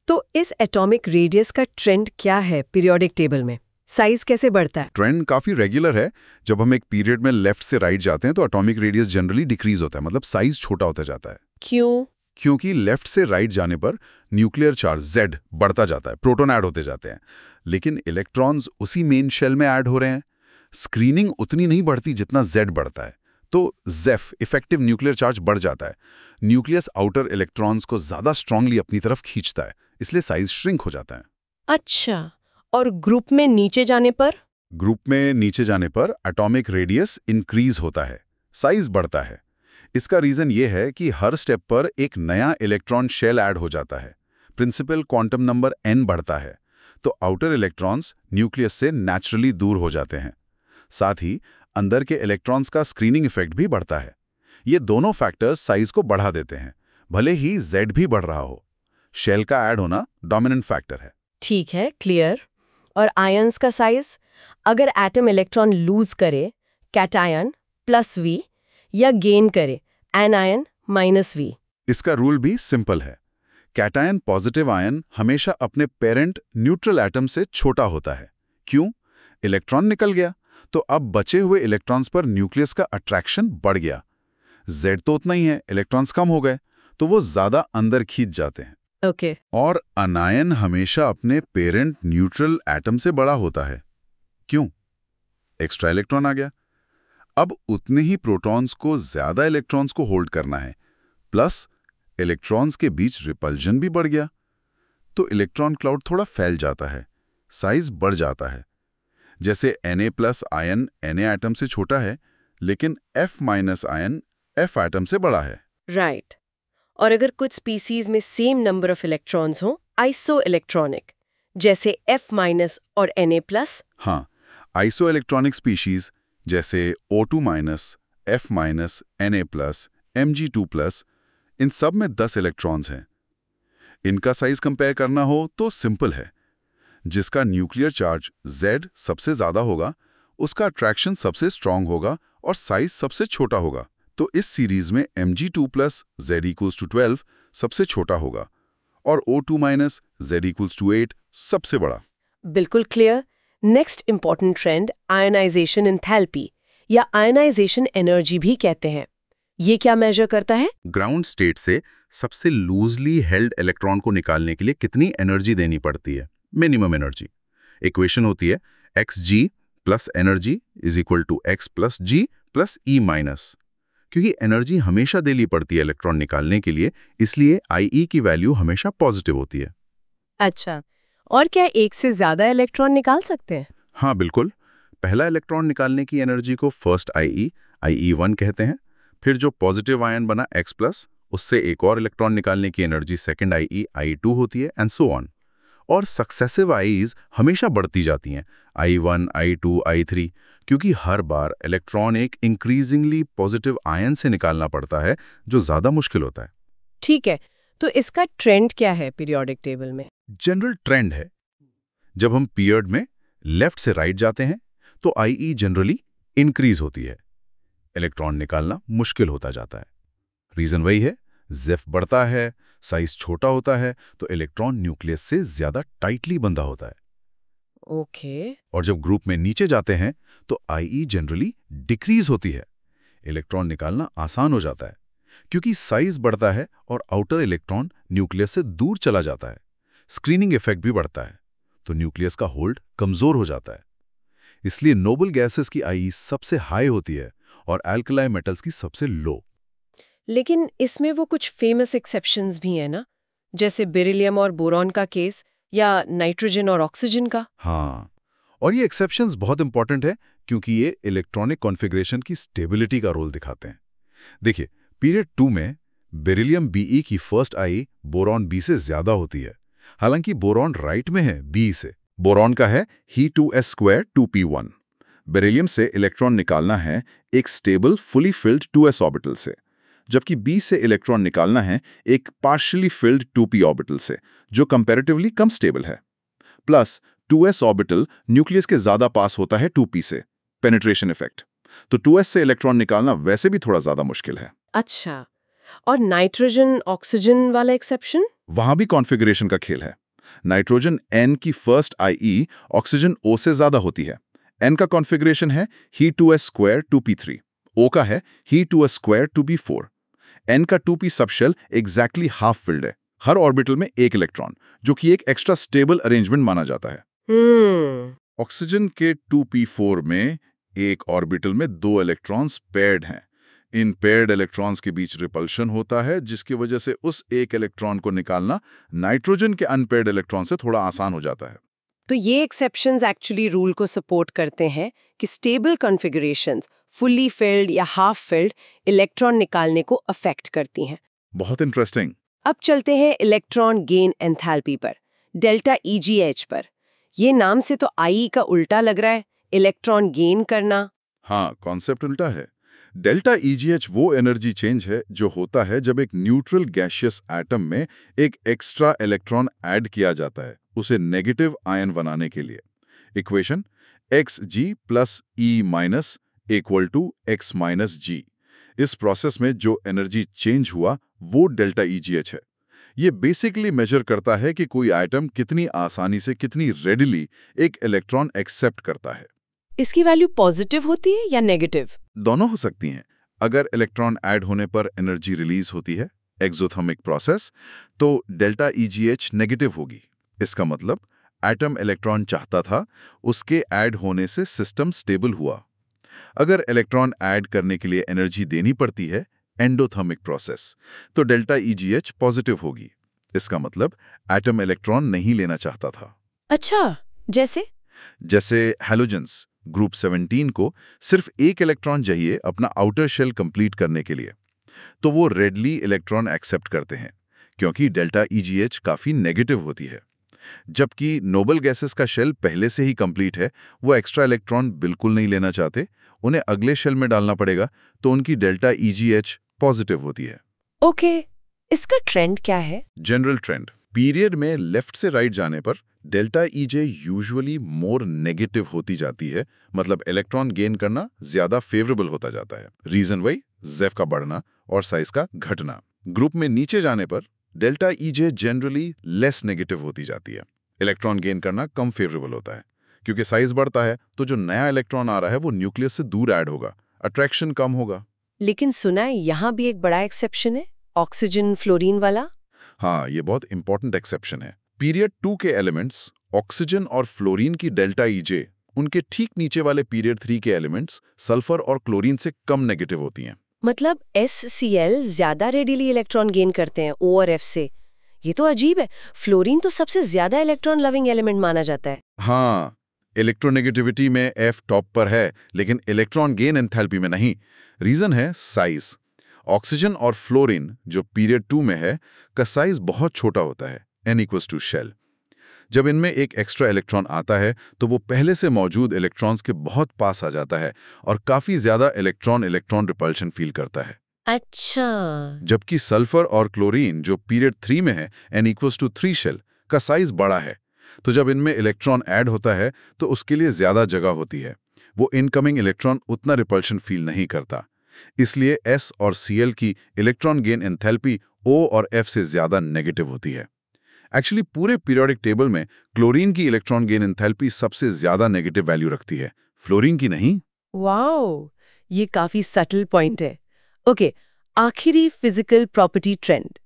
तो इस एटॉमिक रेडियस का ट्रेंड क्या है पीरियोडिक टेबल में? साइज कैसे बढ़ता है? ट्रेंड काफी रेगुलर है। जब हम एक पीरियड में लेफ्ट से राइट जाते हैं तो एटॉमिक रेडियस जनरली डिक्रीज होता है, मतलब साइज छोटा होता जाता है। क्यों? क्योंकि लेफ्ट से राइट जाने पर न्यूक्लियर चार्ज Z बढ़ता जाता है, प्रोटॉन ऐड होते जाते हैं, लेकिन इलेक्ट्रॉन्स उसी मेन शेल में ऐड हो रहे हैं। स्क्रीनिंग उतनी नहीं बढ़ती जितना Z बढ़ता है, तो ZEF इफेक्टिव न्यूक्लियर चार्ज बढ़ जाता है। न्यूक्लियस आउटर इलेक्ट्रॉन्स को ज्यादा स्ट्रांगली अपनी तरफ खींचता है, इसलिए साइज श्रिंक हो जाता है। अच्छा, और ग्रुप में नीचे जाने पर? ग्रुप में नीचे जाने पर एटॉमिक रेडियस इंक्रीज होता है, साइज बढ़ता है। इसका रीजन ये है कि हर स्टेप पर एक नया इलेक्ट्रॉन शेल ऐड हो जाता है, प्रिंसिपल क्वांटम नंबर n बढ़ता है, तो आउटर इलेक्ट्रॉन्स न्यूक्लियस से नेचुरली दूर हो जाते हैं। साथ ही अंदर के इलेक्ट्रॉन्स का स्क्रीनिंग इफेक्ट भी बढ़ता है। ये दोनों फैक्टर्स साइज को बढ़ा देते हैं, भले ही Z भी बढ़ रहा हो। शेल का ऐड होना डोमिनेंट फैक्टर है। ठीक है, क्लियर। और आयंस का साइज? अगर एटम इलेक्ट्रॉन लूज करे, कैटायन +V, या गेन करे, एनायन -V। इसका रूल भी सिंपल है। कैटायन पॉजिटिव आयन हमेशा अपने पेरेंट न्यूट्रल एटम से छोटा होता है। क्यों? इलेक्ट्रॉन निकल गया, तो अब बचे हुए इलेक्ट्रॉन्स पर न्यूक्लियस का अट्रैक्शन बढ़ गया। Z तो उतना ही है, इलेक्ट्रॉन्स कम हो गए, तो वो ज्यादा अंदर खींच जाते हैं। ओके। और अनायन हमेशा अपने पेरेंट न्यूट्रल एटम से बड़ा होता है। क्यों? एक्स्ट्रा इलेक्ट्रॉन आ गया। अब उतने ही प्रोटॉन्स को ज्यादा इलेक्ट्रॉन्स को होल्ड करना है, प्लस इलेक्ट्रॉन्स के बीच रिपल्जन भी बढ़ गया, तो इलेक्ट्रॉन क्लाउड थोड़ा फैल जाता है, साइज बढ़ जाता है। जैसे Na+ आयन Na एटम से छोटा है, लेकिन F- आयन F एटम से बड़ा है। राइट। और अगर कुछ स्पीसीज में सेम नंबर ऑफ इलेक्ट्रॉन्स हो, आइसो इलेक्ट्रॉनिक, जैसे F- और Na+? हाँ, आइसो इलेक्ट्रॉनिक स्पीशीज जैसे O2-, F-, Na+, Mg2+, इन सब में 10 इलेक्ट्रॉन्स हैं। इनका साइज कंपेयर करना हो तो सिंपल है। जिसका न्यूक्लियर चार्ज Z सबसे ज्यादा होगा, उसका अट्रैक्शन सबसे स्ट्रांग होगा और साइज सबसे छोटा होगा। तो इस सीरीज में Mg2+ Z = 12 सबसे छोटा होगा और O2- Z = 8 सबसे बड़ा। बिल्कुल clear. Next important trend ionisation enthalpy, या आयनाइजेशन एनर्जी भी कहते हैं। ये क्या मेजर करता है? ग्राउंड स्टेट से सबसे लूजली हेल्ड इलेक्ट्रॉन को निकालने के लिए कितनी एनर्जी देनी पड़ती है, मिनिमम एनर्जी। इक्वेशन होती है Xg + energy = X + G + E-। क्योंकि एनर्जी हमेशा देनी पड़ती है इलेक्ट्रॉन निकालने के लिए, इसलिए IE की वैल्यू हमेशा पॉजिटिव होती है। अच्छा, और क्या एक से ज्यादा इलेक्ट्रॉन निकाल सकते हैं? हाँ बिल्कुल। पहला इलेक्ट्रॉन निकालने की एनर्जी को फर्स्ट IE1 कहते हैं। फिर जो पॉजिटिव आयन बना X+, उससे एक और इलेक्ट्रॉन निकालने की एनर्जी सेकंड IE2 होती है, एंड सो ऑन। और सक्सेसिव IEs हमेशा बढ़ती जाती हैं, I1, I2, I3, क्योंकि हर बार इलेक्ट्रॉन एक इंक्रीजिंगली पॉजिटिव आयन से निकालना पड़ता है, जो ज्यादा मुश्किल होता है। ठीक है, तो इसका ट्रेंड क्या है पीरियोडिक टेबल में? जनरल ट्रेंड है, जब हम पीरियड में लेफ्ट से राइट जाते हैं तो IE जनरली इंक्रीज होती है, इलेक्ट्रॉन निकालना मुश्किल होता जाता है। रीजन वही है, ZEF बढ़ता है, साइज छोटा होता है, तो इलेक्ट्रॉन न्यूक्लियस से ज्यादा टाइटली बंधा होता है। ओके। और जब ग्रुप में नीचे जाते हैं तो IE जनरली डिक्रीज होती है, इलेक्ट्रॉन निकालना आसान हो जाता है, क्योंकि साइज बढ़ता है और आउटर इलेक्ट्रॉन न्यूक्लियस से दूर चला जाता है। स्क्रीनिंग इफेक्ट भी बढ़ता है, तो न्यूक्लियस का होल्ड कमजोर हो जाता है। इसलिए नोबल गैसेस की IE सबसे हाई होती है और एल्कलाई मेटल्स की सबसे लो। लेकिन इसमें वो कुछ फेमस एक्सेप्शंस भी हैं ना, जैसे बेरिलियम और बोरॉन का केस, या नाइट्रोजन और ऑक्सीजन का? हाँ, और ये एक्सेप्शंस बहुत इंपॉर्टेंट है, क्योंकि ये इलेक्ट्रॉनिक कॉन्फ़िगरेशन की स्टेबिलिटी का रोल दिखाते हैं। देखिए, पीरियड 2 में बेरिलियम Be की फर्स्ट IE बोरॉन B से ज्यादा होती है, हालांकि बोरॉन राइट में है B से। बोरॉन का है He2s2 2p1, बेरिलियम से इलेक्ट्रॉन निकालना है एक stable fully filled 2s orbital से, जबकि बी से इलेक्ट्रॉन निकालना है एक पार्शियली फिल्ड 2p ऑर्बिटल से, जो कंपैरेटिवली कम स्टेबल है। प्लस 2s ऑर्बिटल न्यूक्लियस के ज्यादा पास होता है 2p से, पेनिट्रेशन इफेक्ट। तो 2s से इलेक्ट्रॉन निकालना वैसे भी थोड़ा ज्यादा मुश्किल है। अच्छा, और नाइट्रोजन ऑक्सीजन वाला एक्सेप्शन? वहां भी कॉन्फ़िगरेशन का खेल है। नाइट्रोजन N की फर्स्ट IE ऑक्सीजन O से ज्यादा होती है। N का कॉन्फ़िगरेशन है He2s² 2p3, O का है He2s² 2p4। N का 2p subshell exactly half filled है, हर ऑर्बिटल में एक इलेक्ट्रॉन, जो कि एक एक्स्ट्रा स्टेबल अरेंजमेंट माना जाता है। ऑक्सीजन के 2p4 में एक ऑर्बिटल में 2 इलेक्ट्रॉन्स पेयर्ड हैं। इन पेयर्ड इलेक्ट्रॉन्स के बीच रिपल्शन होता है, जिसकी वजह से उस एक इलेक्ट्रॉन को निकालना नाइट्रोजन के अनपेयर्ड इलेक्ट्रॉन से थोड़ा आसान हो जाता है। तो ये एक्सेप्शंस एक्चुअली रूल को सपोर्ट करते हैं कि स्टेबल कॉन्फ़िगरेशंस फुल्ली फिल्ड या हाफ फिल्ड इलेक्ट्रॉन निकालने को अफेक्ट करती हैं। बहुत इंटरेस्टिंग। अब चलते हैं इलेक्ट्रॉन गेन एंथैल्पी पर, डेल्टा EGH पर। ये नाम से तो IE का उल्टा लग रहा है, इलेक्ट्रॉन गेन करना। हाँ, कॉन्सेप्ट उल्टा है। डेल्टा EGH वो एनर्जी चेंज है जो होता है जब एक न्यूट्रल गैसियस एटम में एक एक्स्ट्रा इलेक्ट्रॉन ऐड किया जाता है, उसे नेगेटिव आयन बनाने के लिए। Equation Xg + E- = X - G। इस प्रोसेस में जो एनर्जी चेंज हुआ वो डेल्टा EGH है। ये बेसिकली मेजर करता है कि कोई एटम कितनी आसानी से, कितनी रेडिली एक इलेक्ट्रॉन एक्सेप्ट करता है। इसकी वैल्यू पॉजिटिव होती है या नेगेटिव? दोनों हो सकती हैं। अगर इलेक्ट्रॉन ऐड होने पर एनर्जी रिलीज होती है, एक्सोथर्मिक प्रोसेस, तो डेल्टा EGH नेगेटिव होगी। इसका मतलब एटम इलेक्ट्रॉन चाहता था, उसके ऐड होने से सिस्टम स्टेबल हुआ। अगर इलेक्ट्रॉन ऐड करने के लिए एनर्जी देनी पड़ती है, एंडोथर्मिक प्रोसेस, तो डेल्टा EGH पॉजिटिव होगी। इसका मतलब एटम इलेक्ट्रॉन नहीं लेना चाहता था। अच्छा, जैसे हैलोजेंस ग्रुप 17 को सिर्फ एक इलेक्ट्रॉन चाहिए अपना आउटर शेल कंप्लीट करने के लिए, तो वो रेडली इलेक्ट्रॉन एक्सेप्ट करते हैं, क्योंकि डेल्टा EGH काफी नेगेटिव होती है। जबकि नोबल गैसेस का शेल पहले से ही कंप्लीट है, वो एक्स्ट्रा इलेक्ट्रॉन बिल्कुल नहीं लेना चाहते, उन्हें अगले शेल में डालना पड़ेगा, तो उनकी डेल्टा EGH पॉजिटिव होती है। ओके, इसका ट्रेंड क्या है? जनरल ट्रेंड पीरियड में लेफ्ट से राइट जाने पर delta EJ usually more negative होती जाती है, मतलब इलेक्ट्रॉन गेन करना ज्यादा फेवरेबल होता जाता है। रीजन वही, जेफ का बढ़ना और साइज का घटना। ग्रुप में नीचे जाने पर delta EJ generally less negative होती जाती है, इलेक्ट्रॉन गेन करना कम फेवरेबल होता है, क्योंकि साइज बढ़ता है तो जो नया इलेक्ट्रॉन आ रहा है वो न्यूक्लियस से दूर ऐड होगा, अट्रैक्शन कम होगा। लेकिन सुना है यहाँ भी एक बड़ा एक्सेप्शन है, ऑक्सीजन फ्लोरीन वाला। हाँ, ये बहुत इंपॉर्टेंट एक्सेप्शन है। पीरियड 2 के एलिमेंट्स ऑक्सीजन और फ्लोरीन की डेल्टा EJ उनके ठीक नीचे वाले पीरियड 3 के एलिमेंट्स सल्फर और क्लोरीन से कम नेगेटिव होती हैं। मतलब SCl ज्यादा रेडिली इलेक्ट्रॉन गेन करते हैं O और F से। ये तो अजीब है, फ्लोरीन तो सबसे ज्यादा इलेक्ट्रॉन लविंग एलिमेंट माना जाता है। हाँ, इलेक्ट्रोनेगेटिविटी में F टॉप पर है, लेकिन इलेक्ट्रॉन गेन एंथैल्पी में नहीं। रीजन है साइज। ऑक्सीजन और फ्लोरीन जो पीरियड 2 में है का साइज बहुत छोटा होता है, N = शेल। जब इनमें एक एक्स्ट्रा इलेक्ट्रॉन आता है तो वो पहले से मौजूद इलेक्ट्रॉन्स के बहुत पास आ जाता है और काफी ज्यादा इलेक्ट्रॉन रिपल्शन फील करता है। अच्छा, जबकि सल्फर और क्लोरीन जो पीरियड 3 में है, N = 3 शेल का साइज बड़ा है, तो जब इनमें इलेक्ट्रॉन ऐड होता है तो उसके लिए ज्यादा जगह होती है, वो इनकमिंग इलेक्ट्रॉन उतना रिपल्शन फील नहीं करता। इसलिए S और Cl की इलेक्ट्रॉन गेन एंथैल्पी O और F से ज्यादा नेगेटिव होती है। एक्चुअली पूरे पीरियोडिक टेबल में क्लोरीन की इलेक्ट्रॉन गेन एंथैल्पी सबसे ज्यादा नेगेटिव वैल्यू रखती है, फ्लोरीन की नहीं। वाओ, ये काफी सटल पॉइंट है। ओके, आखिरी physical property trend,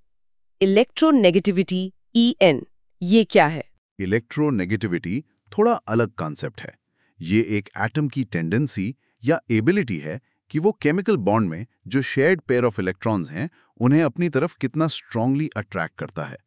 electronegativity EN, ये क्या है? इलेक्ट्रोनेगेटिविटी थोड़ा अलग कॉन्सेप्ट है। ये एक एटम की टेंडेंसी या एबिलिटी है कि वो केमिकल बॉन्ड में जो शेयर्ड पेयर ऑफ इलेक्ट्रॉन्स हैं, उन्हें अपनी तरफ कितना स्ट्रांगली अट्रैक्ट करता है।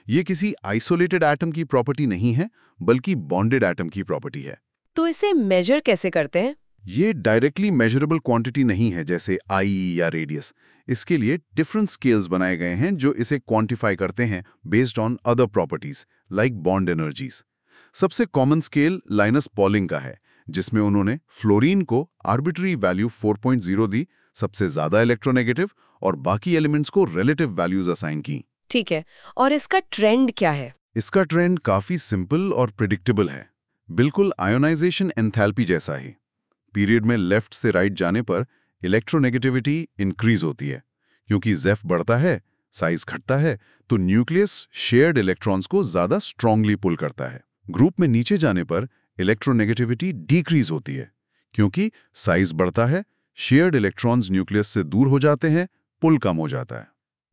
ये किसी आइसोलेटेड एटम की प्रॉपर्टी नहीं है, बल्कि बॉन्डेड एटम की प्रॉपर्टी है। तो इसे मेजर कैसे करते हैं? ये डायरेक्टली मेजरेबल क्वांटिटी नहीं है जैसे I या रेडियस। इसके लिए डिफरेंट स्केल्स बनाए गए हैं जो इसे क्वांटिफाई करते हैं based on other properties like bond energies. सबसे कॉमन स्केल लाइनस पॉलिंग का है, जिसमें उन्होंने फ्लोरीन को आर्बिट्री वैल्यू 4.0 दी, सबसे ज्यादा इलेक्ट्रोनेगेटिव, और बाकी एलिमेंट्स को रिलेटिव वैल्यूज असाइन की। ठीक है, और इसका ट्रेंड क्या है? इसका ट्रेंड काफी सिंपल और प्रिडिक्टेबल है, बिल्कुल आयोनाइजेशन एंथैल्पी जैसा ही। पीरियड में लेफ्ट से राइट जाने पर इलेक्ट्रोनेगेटिविटी इंक्रीज होती है, क्योंकि जेफ बढ़ता है, साइज घटता है, तो न्यूक्लियस शेयर्ड इलेक्ट्रॉन्स को ज्यादा स्ट्रांगली पुल करता है। ग्रुप में नीचे जाने पर इलेक्ट्रोनेगेटिविटी डिक्रीज होती है, क्योंकि साइज बढ़ता है, शेयर्ड इलेक्ट्रॉन्स न्यूक्लियस से दूर हो जाते हैं, पुल कम हो जाता है।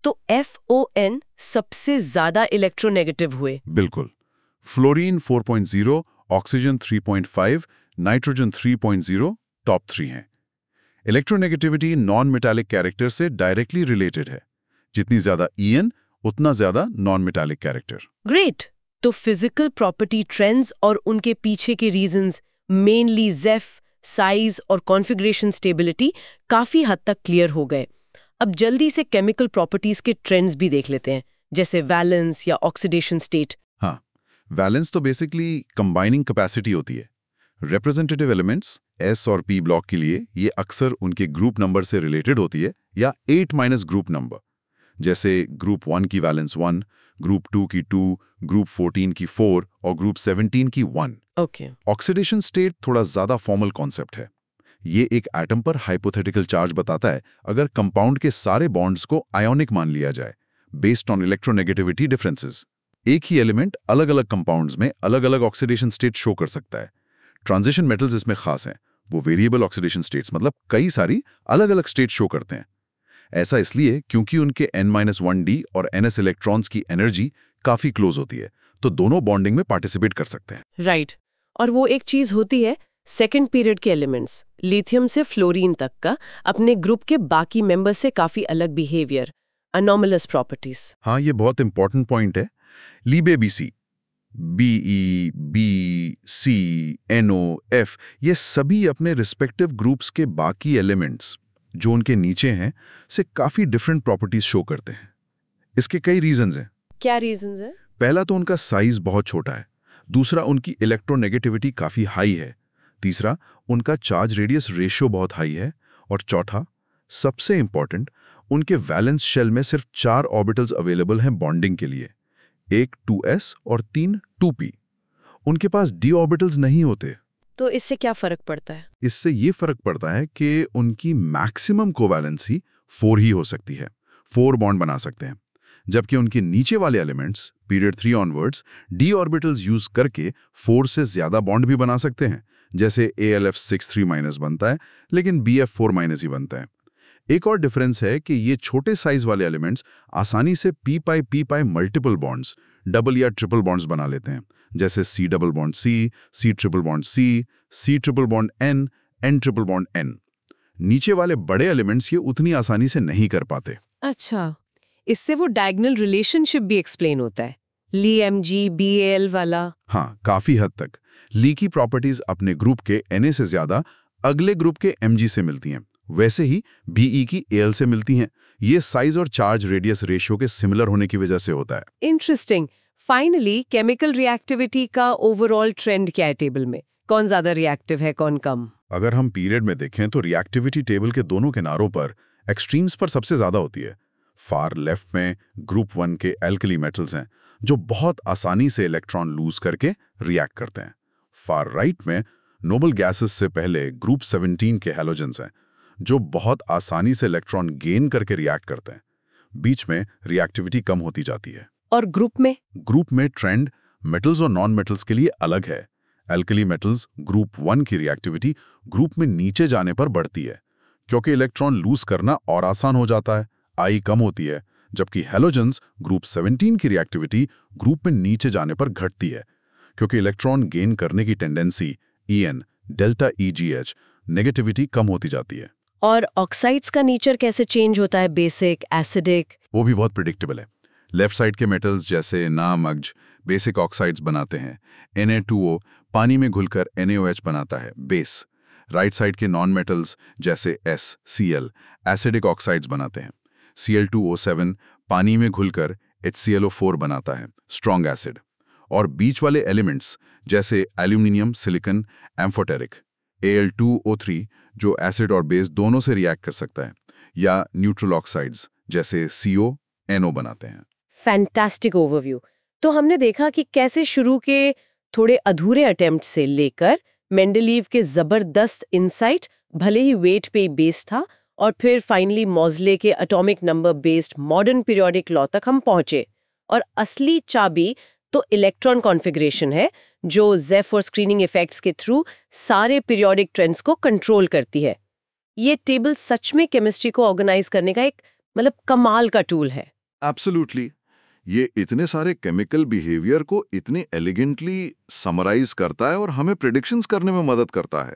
तो FON सबसे ज्यादा इलेक्ट्रोनेगेटिव हुए। बिल्कुल। फ्लोरीन 4.0, ऑक्सीजन 3.5, नाइट्रोजन 3.0 टॉप 3 हैं। इलेक्ट्रोनेगेटिविटी नॉन मेटालिक कैरेक्टर से डायरेक्टली रिलेटेड है। जितनी ज्यादा EN, उतना ज्यादा नॉन मेटालिक कैरेक्टर। ग्रेट। तो फिजिकल प्रॉपर्टी ट्रेंड्स और उनके पीछे के रीजंस, मेनली जेफ, साइज और कॉन्फ़िगरेशन स्टेबिलिटी, काफी हद तक क्लियर हो गए। अब जल्दी से केमिकल प्रॉपर्टीज के ट्रेंड्स भी देख लेते हैं, जैसे वैलेंस या ऑक्सीडेशन स्टेट। हाँ, वैलेंस तो बेसिकली कंबाइनिंग कैपेसिटी होती है। रिप्रेजेंटेटिव एलिमेंट्स S और P ब्लॉक के लिए ये अक्सर उनके ग्रुप नंबर से रिलेटेड होती है, या 8- ग्रुप नंबर। जैसे ग्रुप 1 की वैलेंस 1, ग्रुप 2 की 2, ग्रुप 14 की 4 और ग्रुप 17 की 1। ओके। ऑक्सीडेशन स्टेट थोड़ा ज्यादा फॉर्मल कॉन्सेप्ट है। ये एक एटम पर हाइपोथेटिकल चार्ज बताता है अगर कंपाउंड के सारे बॉन्ड्स को आयोनिक मान लिया जाए, बेस्ड ऑन इलेक्ट्रोनेगेटिविटी डिफरेंसेस। एक ही एलिमेंट अलग अलग कंपाउंड्स में अलग अलग ऑक्सीडेशन स्टेट शो कर सकता है। ट्रांजिशन मेटल्स इसमें खास हैं। वो वेरिएबल ऑक्सीडेशन स्टेट्स, मतलब कई सारी अलग अलग स्टेट शो करते हैं। ऐसा इसलिए क्योंकि उनके N-1d और NS इलेक्ट्रॉन्स की एनर्जी काफी क्लोज होती है, तो दोनों बॉन्डिंग में पार्टिसिपेट कर सकते हैं। राइट। और वो एक चीज होती है, सेकेंड पीरियड के एलिमेंट्स, लिथियम से फ्लोरीन तक का, अपने ग्रुप के बाकी मेंबर्स से काफी अलग बिहेवियर, अनोमलस प्रॉपर्टीज। हाँ, ये बहुत इंपॉर्टेंट पॉइंट है। लीबे BC, BE, B, C, NO, F, ये सभी अपने रिस्पेक्टिव ग्रुप्स के बाकी एलिमेंट्स जो उनके नीचे हैं से काफी डिफरेंट प्रॉपर्टीज शो करते हैं। इसके कई रीजंस हैं। क्या रीजंस है? पहला तो उनका साइज बहुत छोटा है, दूसरा उनकी इलेक्ट्रोनेगेटिविटी काफी हाई है, तीसरा उनका चार्ज रेडियस रेशियो बहुत हाई है, और चौथा, सबसे इंपॉर्टेंट, उनके वैलेंस शेल में सिर्फ 4 ऑर्बिटल्स अवेलेबल हैं बॉन्डिंग के लिए, एक 2s और 3 2p। उनके पास d ऑर्बिटल्स नहीं होते। तो इससे क्या फर्क पड़ता है? इससे ये फर्क पड़ता है कि उनकी मैक्सिमम कोवैलेंसी 4 ही हो सकती है, 4 बॉन्ड बना सकते हैं, जबकि उनके नीचे वाले elements period 3 onwards d orbitals use करके 4 से ज्यादा बॉन्ड भी बना सकते हैं, जैसे AlF6 3- बनता है, लेकिन BF4- ही बनता है। एक और डिफरेंस है कि ये छोटे साइज वाले एलिमेंट्स आसानी से p-p मल्टीपल बॉन्ड्स, डबल या ट्रिपल बॉन्ड्स बना लेते हैं, जैसे C double bond C, C triple bond C, C triple bond N, N triple bond N। नीचे वाले बड़े एलिमेंट्स ये उतनी आसानी से नहीं कर पाते। अच्छा, इससे वो डायगोनल रिलेशनशिप भी एक्सप्लेन होता है, Li-Mg Bal वाला। हाँ, काफी हद तक। ली की प्रॉपर्टीज अपने ग्रुप के Na से ज्यादा अगले ग्रुप के Mg से मिलती हैं, वैसे ही Be की Al से मिलती हैं। ये साइज और चार्ज रेडियस रेशियो के सिमिलर होने की वजह से होता है। इंटरेस्टिंग। फाइनली केमिकल रिएक्टिविटी का ओवरऑल ट्रेंड क्या है टेबल में? कौन ज्यादा रिएक्टिव है, कौन कम? अगर हम पीरियड में देखें तो रिएक्टिविटी टेबल के दोनों किनारों पर एक्सट्रीम्स पर सबसे ज्यादा होती है। फार लेफ्ट में ग्रुप 1 के एल्कली मेटल्स हैं जो बहुत आसानी से इलेक्ट्रॉन लूज करके रिएक्ट करते हैं। फार राइट में नोबल गैसेस से पहले ग्रुप 17 के हैलोजेंस हैं जो बहुत आसानी से इलेक्ट्रॉन गेन करके रिएक्ट करते हैं। बीच में रिएक्टिविटी कम होती जाती है। और ग्रुप में ट्रेंड मेटल्स और नॉन मेटल्स के लिए अलग है। एल्कली मेटल्स ग्रुप 1 की रिएक्टिविटी ग्रुप में नीचे जाने पर बढ़ती है, क्योंकि इलेक्ट्रॉन लूज करना और आसान हो जाता है, आई कम होती है, जबकि हैलोजेंस ग्रुप 17 की रिएक्टिविटी ग्रुप में नीचे जाने पर घटती है, क्योंकि इलेक्ट्रॉन गेन करने की tendency En, delta EGH, negativity कम होती जाती है। और ऑक्साइड्स का नेचर कैसे चेंज होता है, बेसिक, एसिडिक? वो भी बहुत प्रिडिक्टेबल है। लेफ्ट साइड के मेटल्स जैसे ना, मग्ज बेसिक ऑक्साइड्स बनाते हैं। Na2O पानी में घुलकर NaOH बनाता है, बेस। राइट साइड के नॉन मेटल्स जैसे S, Cl एसिडिक ऑक्साइड्स बनाते हैं। Cl2O7 पानी में घुलकर HClO4 बनाता है, स्ट्रॉन्ग एसिड। और बीच वाले एलिमेंट्स जैसे एल्यूमिनियम, सिलिकॉन, एम्फोटेरिक Al2O3 जो एसिड और बेस दोनों से रिएक्ट कर सकता है, या न्यूट्रल ऑक्साइड्स जैसे CO, NO बनाते हैं। Fantastic overview. तो हमने देखा कि कैसे शुरू के थोड़े अधूरे अटेम्प्ट से लेकर मेंडलीव के जबरदस्त इनसाइट, भले ही वेट पे बेस्ड था, और फिर फाइनली मॉज़ले के atomic number based modern periodic law तक हम पहुंचे। और असली चाबी तो इलेक्ट्रॉन कॉन्फ़िगरेशन है, जो ज़ेफ़िर स्क्रीनिंग इफेक्ट्स के थ्रू सारे पीरियोडिक ट्रेंड्स को कंट्रोल करती है। ये टेबल सच में केमिस्ट्री को ऑर्गेनाइज करने का एक कमाल का टूल है। एब्सोल्युटली। ये इतने सारे केमिकल बिहेवियर को इतने एलिगेंटली समराइज करता है और हमें प्रेडिक्शंस करने में मदद करता है।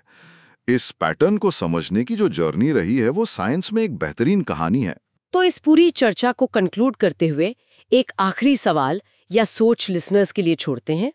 इस पैटर्न को समझने की जो जर्नी रही है वो साइंस में एक बेहतरीन कहानी है। तो इस पूरी चर्चा को कंक्लूड करते हुए एक आखिरी सवाल या सोच लिसनर्स के लिए छोड़ते हैं।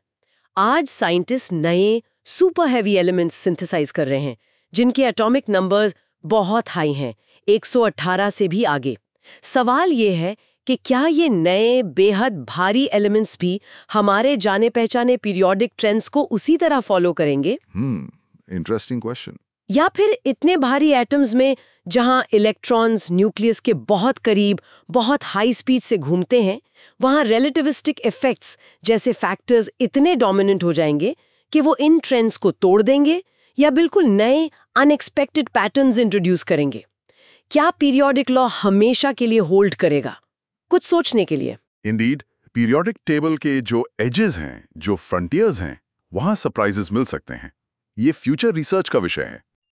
आज साइंटिस्ट नए सुपर हैवी एलिमेंट्स सिंथेसाइज कर रहे हैं, जिनके एटॉमिक नंबर्स बहुत हाई हैं, 118 से भी आगे। सवाल ये है कि क्या ये नए बेहद भारी एलिमेंट्स भी हमारे जाने पहचाने पीरियोडिक ट्रेंड्स को उसी तरह फॉलो करेंगे? Interesting question. या फिर इतने भारी एटम्स में जहां इलेक्ट्रॉन्स न्यूक्लियस के बहुत करीब बहुत हाई स्पीड से घूमते हैं, वहां रिलेटिविस्टिक इफेक्ट्स जैसे फैक्टर्स इतने डोमिनेंट हो जाएंगे कि वो इन ट्रेंड्स को तोड़ देंगे या बिल्कुल नए अनएक्सपेक्टेड पैटर्न्स इंट्रोड्यूस करेंगे? क्या पीरियोडिक लॉ हमेशा के लिए होल्ड करेगा? कुछ सोचने के लिए। इंडीड, पीरियोडिक टेबल के जो एजेस हैं, जो फ्रंटियर्स हैं, वहां सरप्राइजेस मिल सकते हैं। ये फ्यूचर रिसर्च का विषय है।